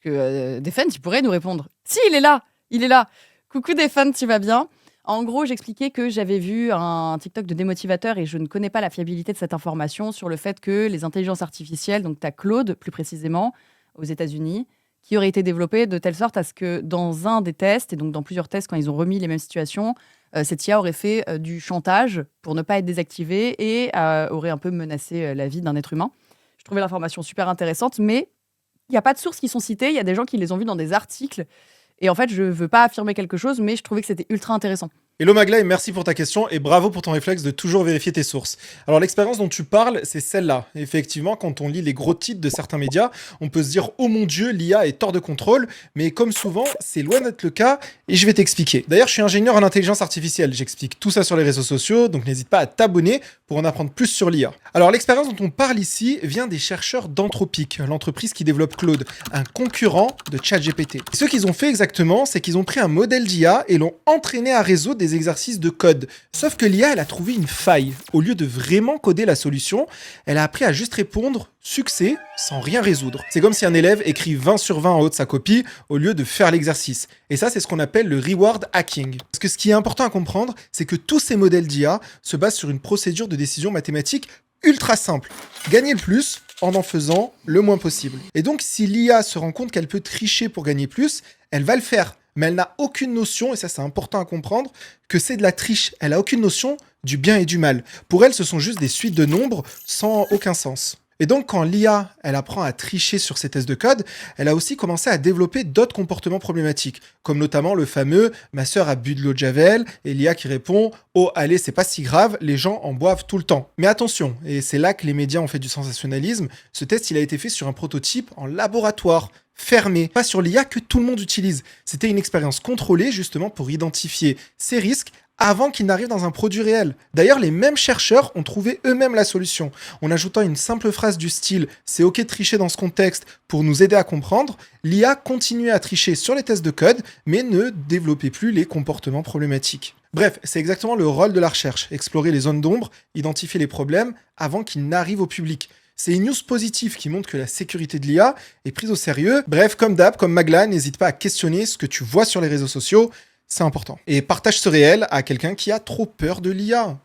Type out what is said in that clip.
que Defend, il pourrait nous répondre. Si, il est là. Il est là. Coucou Defend, tu vas bien? En gros, j'expliquais que j'avais vu un TikTok de démotivateur et je ne connais pas la fiabilité de cette information sur le fait que les intelligences artificielles, donc tu as Claude plus précisément, aux États-Unis, qui aurait été développée de telle sorte à ce que dans un des tests, et donc dans plusieurs tests quand ils ont remis les mêmes situations, cette IA aurait fait du chantage pour ne pas être désactivée et aurait un peu menacé la vie d'un être humain. Je trouvais l'information super intéressante, mais il n'y a pas de sources qui sont citées, il y a des gens qui les ont vus dans des articles. Et en fait, je veux pas affirmer quelque chose, mais je trouvais que c'était ultra intéressant. Hello Magla et merci pour ta question et bravo pour ton réflexe de toujours vérifier tes sources. Alors l'expérience dont tu parles, c'est celle-là. Effectivement, quand on lit les gros titres de certains médias, on peut se dire oh mon dieu, l'IA est hors de contrôle, mais comme souvent, c'est loin d'être le cas et je vais t'expliquer. D'ailleurs, je suis ingénieur en intelligence artificielle, j'explique tout ça sur les réseaux sociaux, donc n'hésite pas à t'abonner pour en apprendre plus sur l'IA. Alors l'expérience dont on parle ici vient des chercheurs d'Anthropic, l'entreprise qui développe Claude, un concurrent de ChatGPT. Et ce qu'ils ont fait exactement, c'est qu'ils ont pris un modèle d'IA et l'ont entraîné à résoudre des exercices de code. Sauf que l'IA, elle a trouvé une faille. Au lieu de vraiment coder la solution, elle a appris à juste répondre succès sans rien résoudre. C'est comme si un élève écrit 20 sur 20 en haut de sa copie au lieu de faire l'exercice. Et ça, c'est ce qu'on appelle le reward hacking. Parce que ce qui est important à comprendre, c'est que tous ces modèles d'IA se basent sur une procédure de décision mathématique ultra simple. Gagner le plus en faisant le moins possible. Et donc, si l'IA se rend compte qu'elle peut tricher pour gagner plus, elle va le faire. Mais elle n'a aucune notion, et ça c'est important à comprendre, que c'est de la triche. Elle a aucune notion du bien et du mal. Pour elle, ce sont juste des suites de nombres sans aucun sens. Et donc, quand l'IA, elle apprend à tricher sur ses tests de code, elle a aussi commencé à développer d'autres comportements problématiques, comme notamment le fameux « ma sœur a bu de l'eau de Javel » et l'IA qui répond « oh, allez, c'est pas si grave, les gens en boivent tout le temps ». Mais attention, et c'est là que les médias ont fait du sensationnalisme, ce test, il a été fait sur un prototype en laboratoire, fermé, pas sur l'IA que tout le monde utilise. C'était une expérience contrôlée justement pour identifier ces risques avant qu'ils n'arrivent dans un produit réel. D'ailleurs, les mêmes chercheurs ont trouvé eux-mêmes la solution. En ajoutant une simple phrase du style « c'est ok de tricher dans ce contexte pour nous aider à comprendre », l'IA continuait à tricher sur les tests de code, mais ne développait plus les comportements problématiques. Bref, c'est exactement le rôle de la recherche, explorer les zones d'ombre, identifier les problèmes avant qu'ils n'arrivent au public. C'est une news positive qui montre que la sécurité de l'IA est prise au sérieux. Bref, comme d'hab, comme Magla, n'hésite pas à questionner ce que tu vois sur les réseaux sociaux, c'est important. Et partage ce réel à quelqu'un qui a trop peur de l'IA.